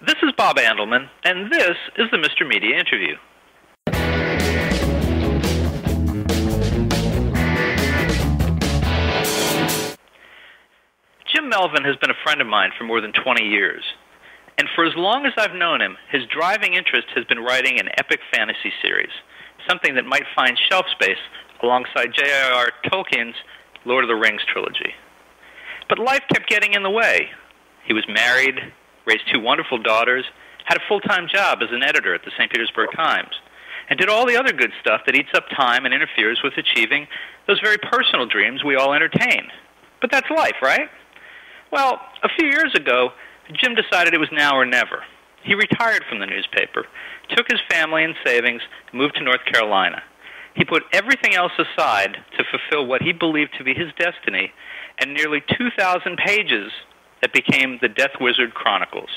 This is Bob Andelman, and this is the Mr. Media Interview. Jim Melvin has been a friend of mine for more than 20 years, and for as long as I've known him, his driving interest has been writing an epic fantasy series, something that might find shelf space alongside J.R.R. Tolkien's Lord of the Rings trilogy. But life kept getting in the way. He was married, raised two wonderful daughters, had a full-time job as an editor at the St. Petersburg Times, and did all the other good stuff that eats up time and interferes with achieving those very personal dreams we all entertain. But that's life, right? Well, a few years ago, Jim decided it was now or never. He retired from the newspaper, took his family and savings, and moved to North Carolina. He put everything else aside to fulfill what he believed to be his destiny, and nearly 2,000 pages that became the Death Wizard Chronicles.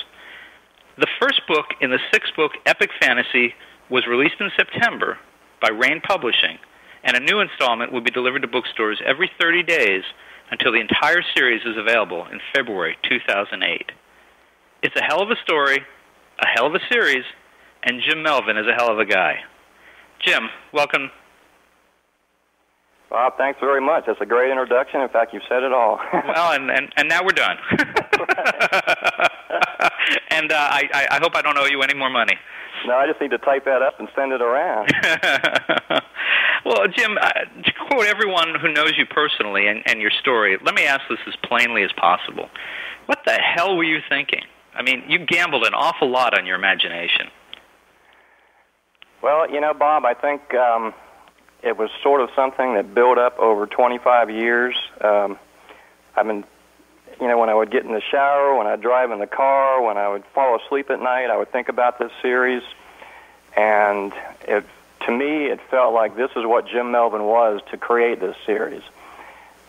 The first book in the six-book epic fantasy was released in September by Rain Publishing, and a new installment will be delivered to bookstores every 30 days until the entire series is available in February 2008. It's a hell of a story, a hell of a series, and Jim Melvin is a hell of a guy. Jim, welcome. Bob, thanks very much. That's a great introduction. In fact, you've said it all. Well, and now we're done. And I hope I don't owe you any more money. No, I just need to type that up and send it around. Well, Jim, to quote everyone who knows you personally and your story, let me ask this as plainly as possible. What the hell were you thinking? I mean, you gambled an awful lot on your imagination. Well, you know, Bob, I think it was sort of something that built up over 25 years. I've been, you know, when I would get in the shower, when I'd drive in the car, when I would fall asleep at night, I would think about this series. And to me, it felt like this is what Jim Melvin was to create this series.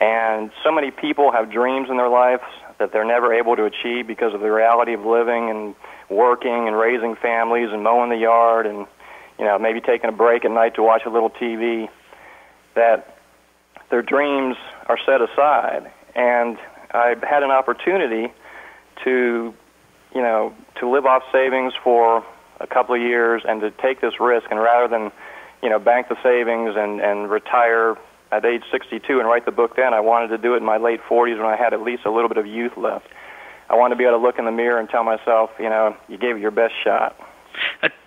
And so many people have dreams in their lives that they're never able to achieve because of the reality of living and working and raising families and mowing the yard and, you know, maybe taking a break at night to watch a little TV, that their dreams are set aside. And I had an opportunity to, you know, to live off savings for a couple of years and to take this risk. And rather than, you know, bank the savings and retire at age 62 and write the book then, I wanted to do it in my late 40s when I had at least a little bit of youth left. I wanted to be able to look in the mirror and tell myself, you know, you gave it your best shot.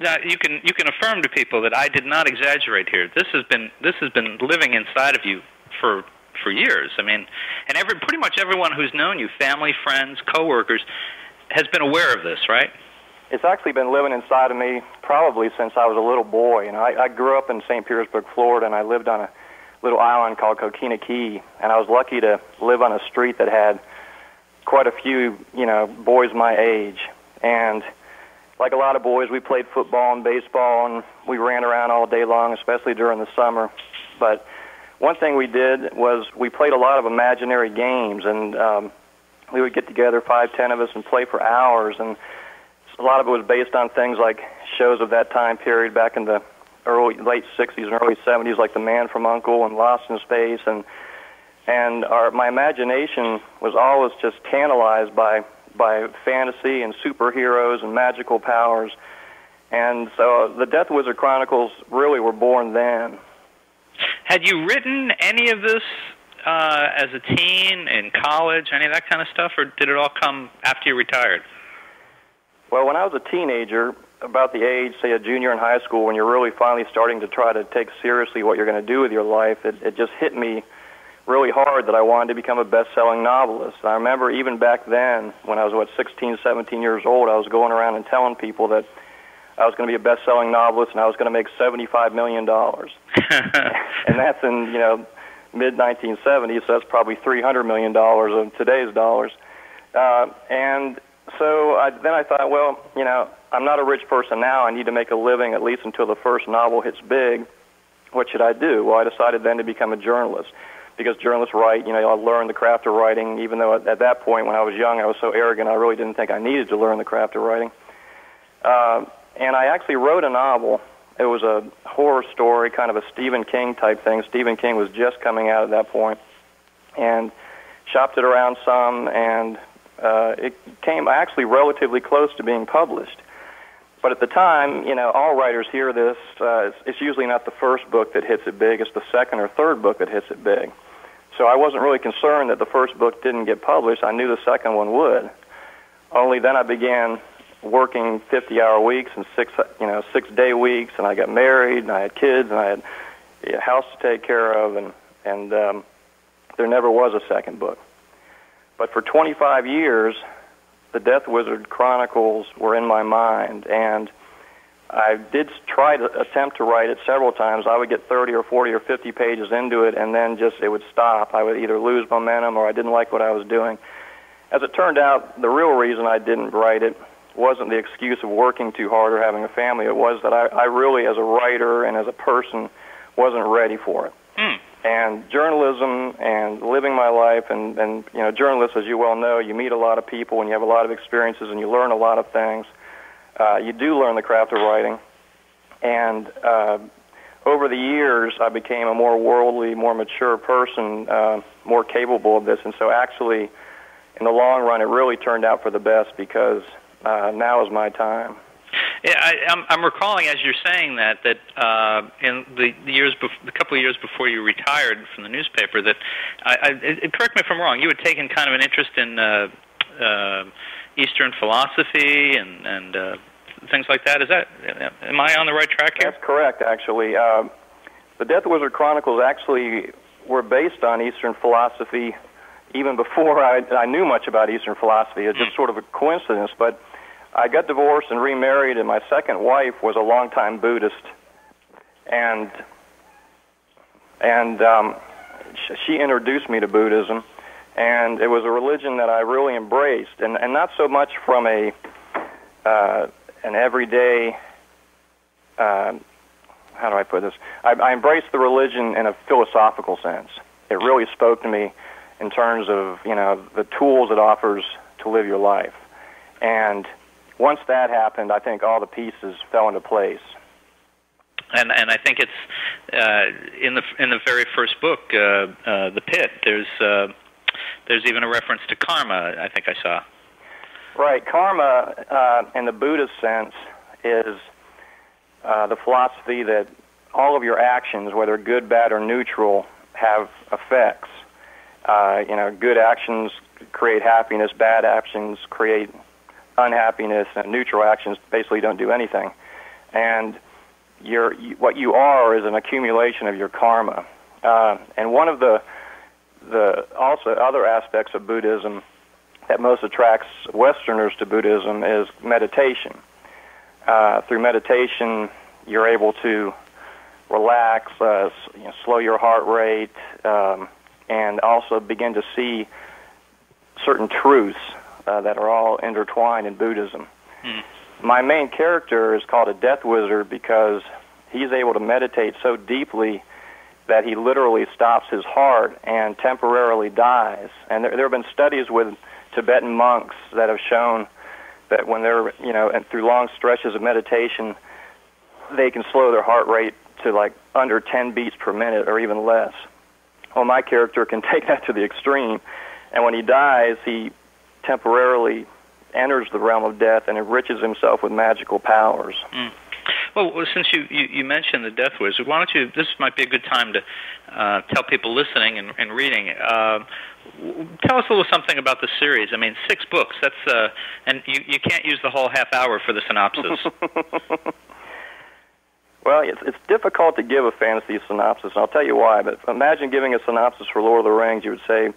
You can affirm to people that I did not exaggerate here. This has been living inside of you for years. I mean, and pretty much everyone who's known you, family, friends, coworkers, has been aware of this, right? It's actually been living inside of me probably since I was a little boy. You know, I grew up in St. Petersburg, Florida, and I lived on a little island called Coquina Key, and I was lucky to live on a street that had quite a few, you know, boys my age. And like a lot of boys, we played football and baseball, and we ran around all day long, especially during the summer. But one thing we did was we played a lot of imaginary games, and we would get together, 5, 10 of us, and play for hours. And a lot of it was based on things like shows of that time period back in the late 60s and early 70s, like The Man from U.N.C.L.E. and Lost in Space. And my imagination was always just tantalized by fantasy and superheroes and magical powers. And so the Death Wizard Chronicles really were born then. Had you written any of this as a teen, in college, any of that kind of stuff, or did it all come after you retired? Well, when I was a teenager, about the age, say, a junior in high school, when you're really finally starting to try to take seriously what you're going to do with your life, it just hit me really hard that I wanted to become a best-selling novelist. I remember even back then, when I was, 16, 17 years old, I was going around and telling people that I was going to be a best-selling novelist and I was going to make $75 million. And that's in, you know, mid-1970s, so that's probably $300 million of today's dollars. And so then I thought, well, you know, I'm not a rich person now. I need to make a living at least until the first novel hits big. What should I do? Well, I decided then to become a journalist, because journalists write, you know, I learned the craft of writing, even though at that point when I was young I was so arrogant I really didn't think I needed to learn the craft of writing. And I actually wrote a novel. It was a horror story, kind of a Stephen King type thing. Stephen King was just coming out at that point, and shopped it around some, and it came actually relatively close to being published. But at the time, all writers hear this. It's usually not the first book that hits it big. It's the second or third book that hits it big. So I wasn't really concerned that the first book didn't get published. I knew the second one would. Only then I began working 50-hour weeks and six-day weeks, and I got married, and I had kids, and I had a house to take care of, and there never was a second book. But for 25 years, the Death Wizard Chronicles were in my mind, and I did try to attempt to write it several times. I would get 30 or 40 or 50 pages into it, and then it would stop. I would either lose momentum or I didn't like what I was doing. As it turned out, the real reason I didn't write it wasn't the excuse of working too hard or having a family. It was that I really, as a writer and as a person, wasn't ready for it. And journalism and living my life, and journalists, as you well know, you meet a lot of people and you have a lot of experiences and you learn a lot of things. You do learn the craft of writing. And over the years, I became a more worldly, more mature person, more capable of this. And so actually, in the long run, it really turned out for the best because now is my time. Yeah, I'm recalling as you're saying that in the couple of years before you retired from the newspaper, that correct me if I'm wrong, you had taken kind of an interest in Eastern philosophy and things like that. Am I on the right track here? That's correct, actually. The Death Wizard Chronicles actually were based on Eastern philosophy even before I knew much about Eastern philosophy. It's just sort of a coincidence, but I got divorced and remarried, and my second wife was a longtime Buddhist, and she introduced me to Buddhism, and it was a religion that I really embraced, and not so much from an everyday, how do I put this? I embraced the religion in a philosophical sense. It really spoke to me in terms of, the tools it offers to live your life. And once that happened, I think all the pieces fell into place. And I think it's in the very first book, The Pit. There's even a reference to karma, I think I saw. Right. Karma, in the Buddhist sense, is the philosophy that all of your actions, whether good, bad, or neutral, have effects. Good actions create happiness, bad actions create unhappiness, and neutral actions basically don't do anything. And what you are is an accumulation of your karma. And one of the also other aspects of Buddhism that most attracts Westerners to Buddhism is meditation. Through meditation, you're able to relax, slow your heart rate, and also begin to see certain truths that are all intertwined in Buddhism. My main character is called a Death Wizard because he's able to meditate so deeply that he literally stops his heart and temporarily dies. And there have been studies with Tibetan monks that have shown that when they're, and through long stretches of meditation, they can slow their heart rate to like under 10 beats per minute or even less. Well, my character can take that to the extreme, and when he dies, he temporarily enters the realm of death and enriches himself with magical powers. Well, since you mentioned the Death Wizard, why don't you, this might be a good time to tell people listening and reading, tell us a little something about the series. I mean, 6 books, that's, and you can't use the whole half hour for the synopsis. Well, it's difficult to give a fantasy synopsis, and I'll tell you why, but imagine giving a synopsis for Lord of the Rings. You would say,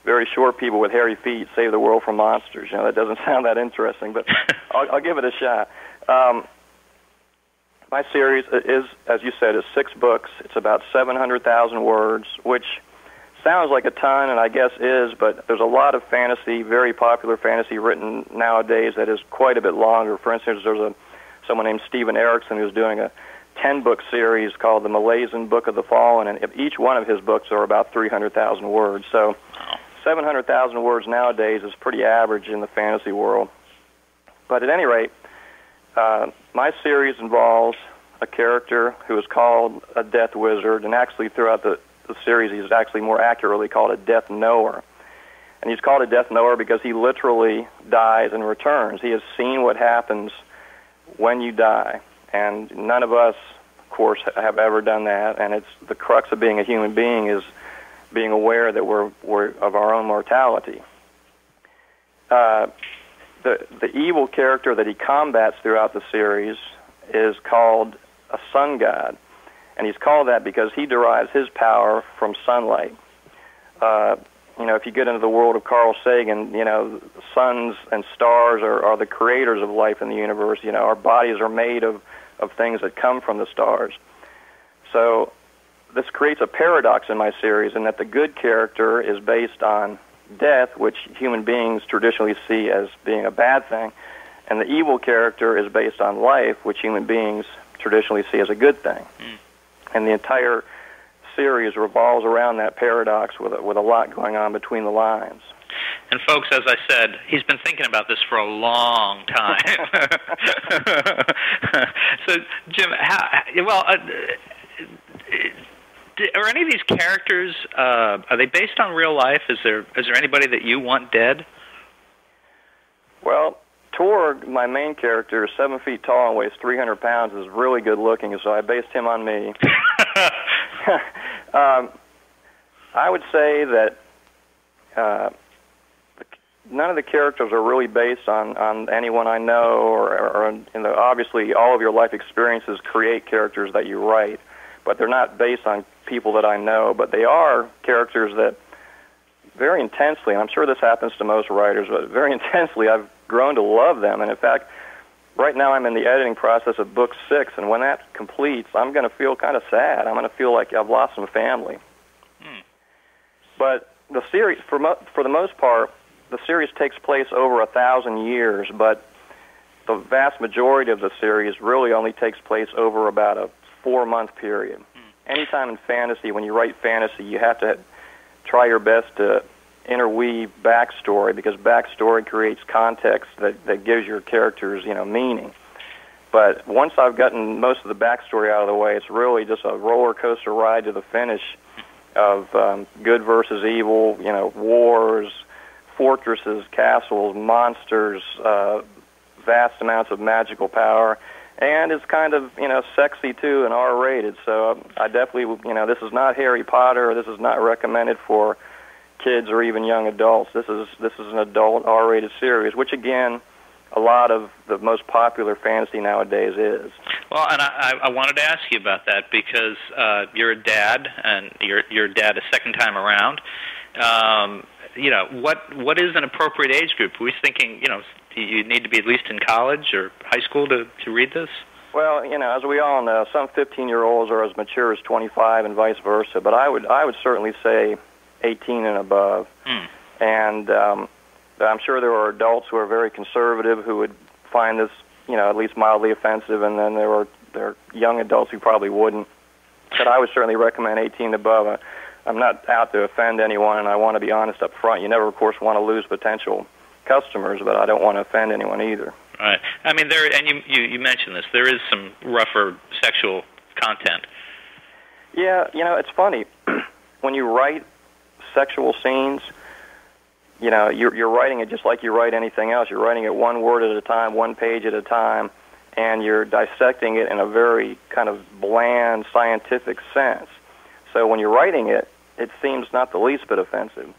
very short people with hairy feet save the world from monsters. That doesn't sound that interesting, but I'll give it a shot. My series is, as you said, is 6 books. It's about 700,000 words, which sounds like a ton, and I guess is, but there's a lot of fantasy, very popular fantasy written nowadays that is quite a bit longer. For instance, there's someone named Stephen Erickson who's doing a 10-book series called the Malaysian Book of the Fallen, and each one of his books are about 300,000 words. So 700,000 words nowadays is pretty average in the fantasy world. But at any rate, my series involves a character who is called a Death Wizard, and actually throughout the series he's actually more accurately called a Death Knower. And he's called a death knower because he literally dies and returns. He has seen what happens when you die. And none of us, of course, have ever done that. And it's the crux of being a human being is being aware that we're of our own mortality. The evil character that he combats throughout the series is called a sun god. And he's called that because he derives his power from sunlight. If you get into the world of Carl Sagan, suns and stars are the creators of life in the universe. Our bodies are made of things that come from the stars. So this creates a paradox in my series in that the good character is based on death, which human beings traditionally see as being a bad thing, and the evil character is based on life, which human beings traditionally see as a good thing. And the entire series revolves around that paradox with a lot going on between the lines. And folks, as I said, he's been thinking about this for a long time. So, Jim, are any of these characters, are they based on real life? Is there anybody that you want dead? Well, Torg, my main character, is 7 feet tall and weighs 300 pounds, is really good looking, so I based him on me. I would say that none of the characters are really based on anyone I know, or obviously all of your life experiences create characters that you write, but they're not based on people that I know, but they are characters that very intensely, and I'm sure this happens to most writers, but very intensely I've grown to love them. And in fact, right now I'm in the editing process of book 6, and when that completes, I'm going to feel kind of sad. I'm going to feel like I've lost some family. But the series, for the most part, the series takes place over 1,000 years, but the vast majority of the series really only takes place over about a 4-month period. Anytime in fantasy, when you write fantasy, you have to try your best to interweave backstory, because backstory creates context that gives your characters, meaning. But once I've gotten most of the backstory out of the way, it's really just a roller coaster ride to the finish of good versus evil, wars, fortresses, castles, monsters, vast amounts of magical power. And it's kind of, sexy too and R-rated. So I definitely, this is not Harry Potter. This is not recommended for kids or even young adults. This is an adult R-rated series, which again, a lot of the most popular fantasy nowadays is. Well, and I wanted to ask you about that because you're a dad, and you're a dad a second time around. What is an appropriate age group? Are we thinking, do you need to be at least in college or high school to read this? Well, as we all know, some 15-year-olds are as mature as 25 and vice versa, but I would certainly say 18 and above. And I'm sure there are adults who are very conservative who would find this, at least mildly offensive, and then there are young adults who probably wouldn't. But I would certainly recommend 18 and above. I'm not out to offend anyone, and I want to be honest up front. You never, of course, want to lose potential customers, but I don't want to offend anyone either. Right. I mean, you mentioned this. There is some rougher sexual content. Yeah, it's funny. When you write sexual scenes, you're writing it just like you write anything else. You're writing it one word at a time, one page at a time, and you're dissecting it in a very kind of bland, scientific sense. So when you're writing it, it seems not the least bit offensive.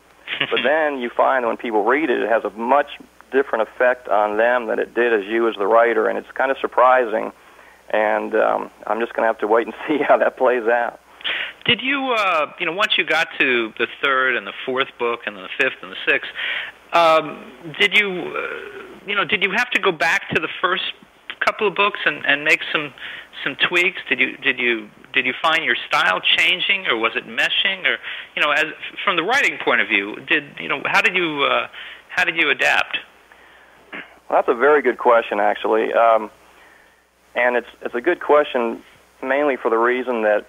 But then you find when people read it, it has a much different effect on them than it did as you as the writer, and it's kind of surprising. And I'm just going to have to wait and see how that plays out. Did you, once you got to the third and the fourth book and then the fifth and the sixth, did you have to go back to the first couple of books and make some tweaks? Did you find your style changing, or was it meshing, or as from the writing point of view, how did you adapt? Well, that's a very good question, actually, and it's a good question mainly for the reason that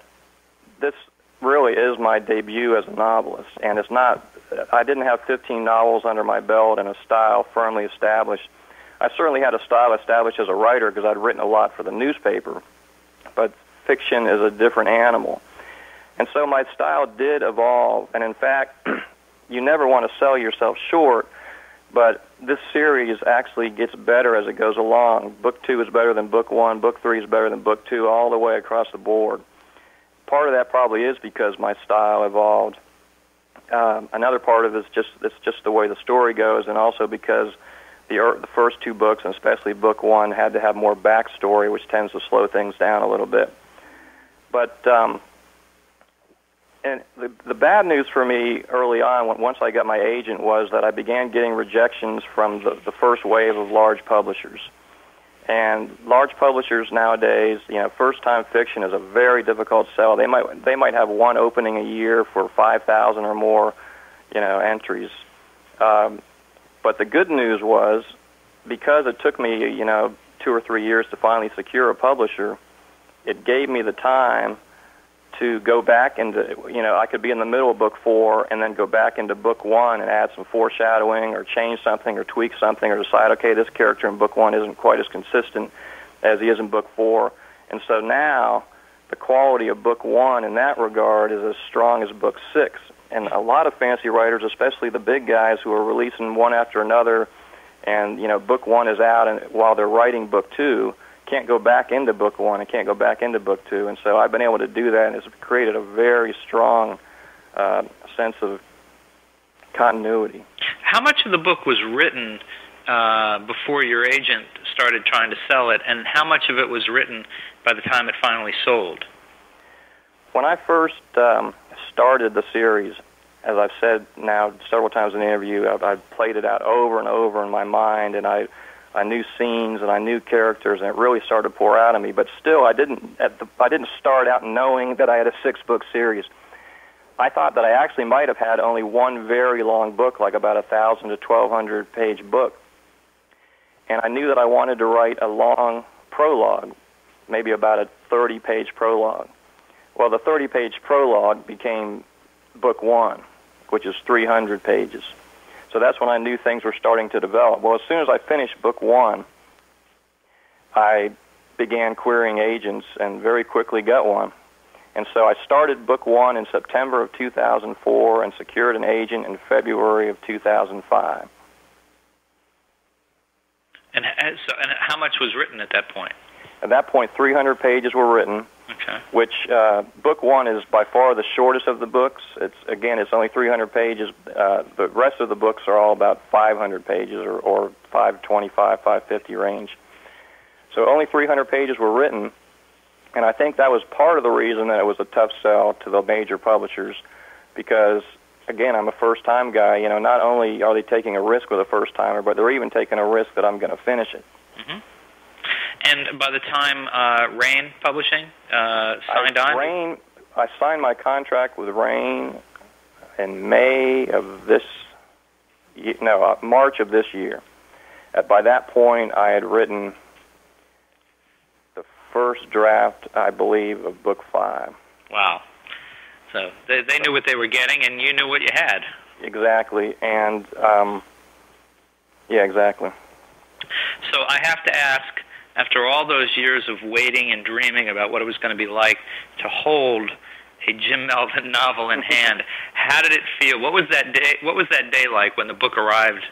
this really is my debut as a novelist, and it's not. I didn't have 15 novels under my belt and a style firmly established. I certainly had a style established as a writer because I'd written a lot for the newspaper, but fiction is a different animal. And so my style did evolve, and in fact, you never want to sell yourself short, but this series actually gets better as it goes along. Book 2 is better than Book 1, Book 3 is better than Book 2, all the way across the board. Part of that probably is because my style evolved. Another part of it is just the way the story goes, and also because the first 2 books, and especially Book 1, had to have more backstory, which tends to slow things down a little bit. But and the bad news for me early on, once I got my agent, was that I began getting rejections from the first wave of large publishers. And large publishers nowadays, first-time fiction is a very difficult sell. They might have one opening a year for 5,000 or more, entries. But the good news was, because it took me, 2 or 3 years to finally secure a publisher, it gave me the time to go back into, I could be in the middle of Book 4 and then go back into Book 1 and add some foreshadowing or change something or tweak something or decide, okay, this character in Book 1 isn't quite as consistent as he is in Book 4. And so now the quality of Book 1 in that regard is as strong as Book 6. And a lot of fantasy writers, especially the big guys who are releasing one after another, and, Book 1 is out, and while they're writing Book 2, can't go back into Book 1 and can't go back into Book 2. And so I've been able to do that, and it's created a very strong sense of continuity. How much of the book was written before your agent started trying to sell it, and how much of it was written by the time it finally sold? When I first started the series, as I've said now several times in the interview, I've played it out over and over in my mind, and I knew scenes and I knew characters, and it really started to pour out of me. But still, I didn't start out knowing that I had a 6-book series. I thought that I actually might have had only one very long book, like about 1,000 to 1,200 page book. And I knew that I wanted to write a long prologue, maybe about a 30-page prologue. Well, the 30-page prologue became Book 1, which is 300 pages. So that's when I knew things were starting to develop. Well, as soon as I finished Book 1, I began querying agents and very quickly got one. And so I started Book 1 in September of 2004 and secured an agent in February of 2005. And how much was written at that point? At that point, 300 pages were written, okay, which Book 1 is by far the shortest of the books. It's only 300 pages. The rest of the books are all about 500 pages or 525, 550 range. So only 300 pages were written, and I think that was part of the reason that it was a tough sell to the major publishers, because, again, I'm a first-time guy. Not only are they taking a risk with a first-timer, but they're even taking a risk that I'm going to finish it. Mm-hmm. And by the time Rain Publishing signed on? I signed my contract with Rain in March of this year. By that point, I had written the first draft, I believe, of Book 5. Wow. So they knew what they were getting, and you knew what you had. Exactly. And, exactly. So I have to ask, after all those years of waiting and dreaming about what it was going to be like to hold a Jim Melvin novel in hand, how did it feel? What was that day like when the book arrived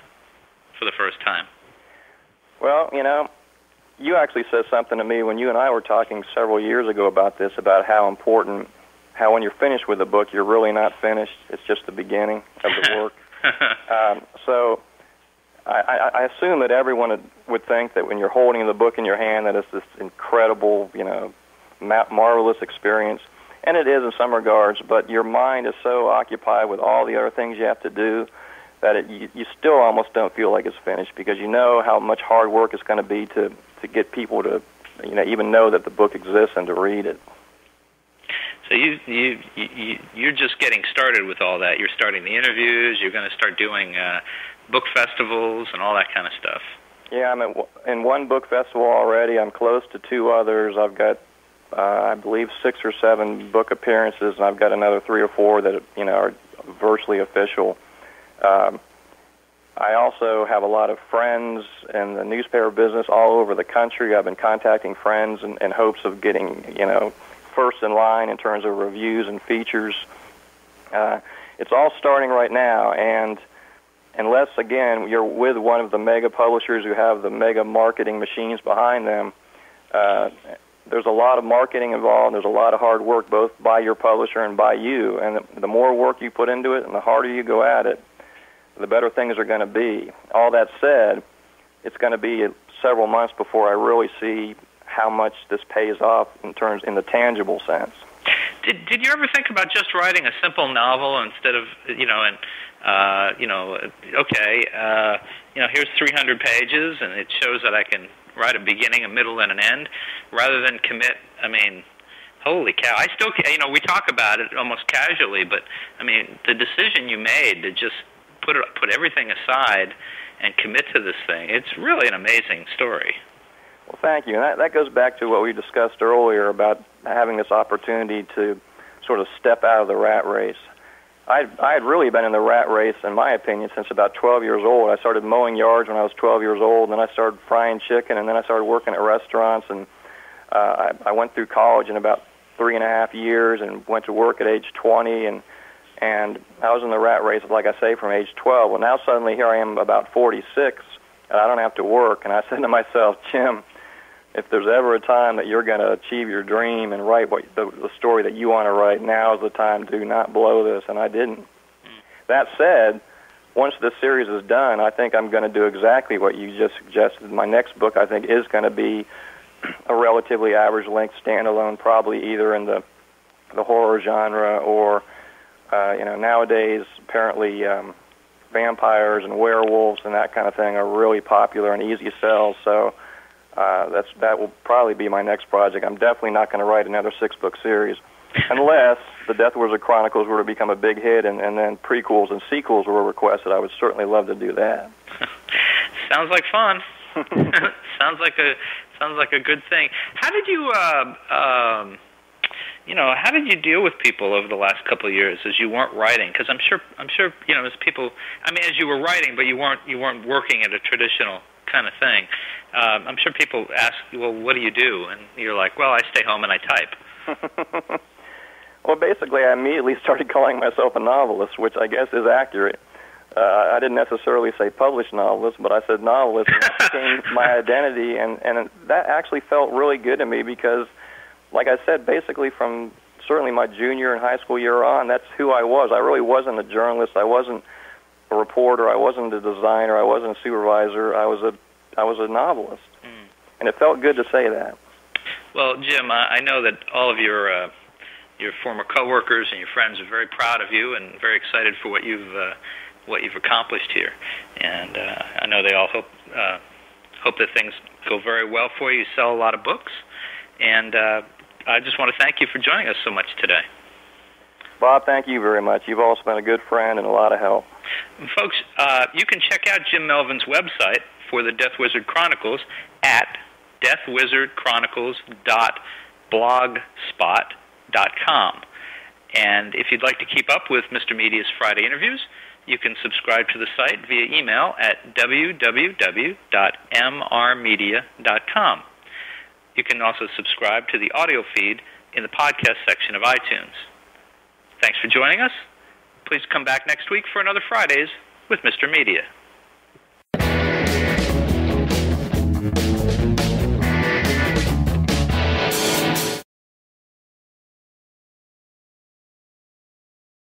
for the first time? Well, you actually said something to me when you and I were talking several years ago about this, about how important, how when you're finished with a book, you're really not finished. It's just the beginning of the work. So I assume that everyone would think that when you're holding the book in your hand that it's this incredible, marvelous experience. And it is in some regards, but your mind is so occupied with all the other things you have to do that you still almost don't feel like it's finished, because you know how much hard work it's going to be to get people to, even know that the book exists and to read it. So you're just getting started with all that. You're starting the interviews. You're going to start doing book festivals and all that kind of stuff. Yeah, I'm in one book festival already. I'm close to 2 others. I've got, I believe, 6 or 7 book appearances, and I've got another 3 or 4 that are virtually official. I also have a lot of friends in the newspaper business all over the country. I've been contacting friends in hopes of getting, first in line in terms of reviews and features. it's all starting right now, and unless, again, you're with one of the mega publishers who have the mega marketing machines behind them, there's a lot of marketing involved. There's a lot of hard work, both by your publisher and by you. And the more work you put into it and the harder you go at it, the better things are going to be. All that said, it's going to be several months before I really see how much this pays off in the tangible sense. Did you ever think about just writing a simple novel instead of, here's 300 pages and it shows that I can write a beginning, a middle, and an end, rather than commit? I mean, holy cow! I still, we talk about it almost casually, but I mean, the decision you made to just put everything aside and commit to this thing—it's really an amazing story. Well, thank you. And that goes back to what we discussed earlier about having this opportunity to sort of step out of the rat race. I had really been in the rat race, in my opinion, since about 12 years old. I started mowing yards when I was 12 years old, and then I started frying chicken, and then I started working at restaurants, and I went through college in about 3.5 years and went to work at age 20, and I was in the rat race, like I say, from age 12. Well, now suddenly here I am about 46, and I don't have to work, and I said to myself, Jim, if there's ever a time that you're going to achieve your dream and write the story that you want to write, now is the time. Do not blow this, and I didn't. That said, once this series is done, I think I'm going to do exactly what you just suggested. My next book, I think, is going to be a relatively average-length standalone, probably either in the horror genre or, nowadays, apparently vampires and werewolves and that kind of thing are really popular and easy to sell, so that will probably be my next project. I'm definitely not going to write another 6-book series unless the Death Wizard Chronicles were to become a big hit and then prequels and sequels were requested. I would certainly love to do that. Sounds like fun. Sounds like a good thing. How did you how did you deal with people over the last couple of years as you weren't writing? Because I'm sure as people, as you were writing, but you weren't working at a traditional kind of thing. I'm sure people ask, well, what do you do? And you're like, well, I stay home and I type. Well, basically, I immediately started calling myself a novelist, which I guess is accurate. I didn't necessarily say published novelist, but I said novelist, and that became my identity, and that actually felt really good to me because, like I said, basically from certainly my junior and high school year on, that's who I was. I really wasn't a journalist. I wasn't a reporter. I wasn't a designer. I wasn't a supervisor. I was a novelist, and it felt good to say that. Well, Jim, I know that all of your former coworkers and your friends are very proud of you and very excited for what you've accomplished here, and I know they all hope that things go very well for you. You sell a lot of books, and I just want to thank you for joining us so much today. Bob, thank you very much. You've also been a good friend and a lot of help. Folks, you can check out Jim Melvin's website for the Death Wizard Chronicles at deathwizardchronicles.blogspot.com. And if you'd like to keep up with Mr. Media's Friday interviews, you can subscribe to the site via email at www.mrmedia.com. You can also subscribe to the audio feed in the podcast section of iTunes. Thanks for joining us. Please come back next week for another Fridays with Mr. Media.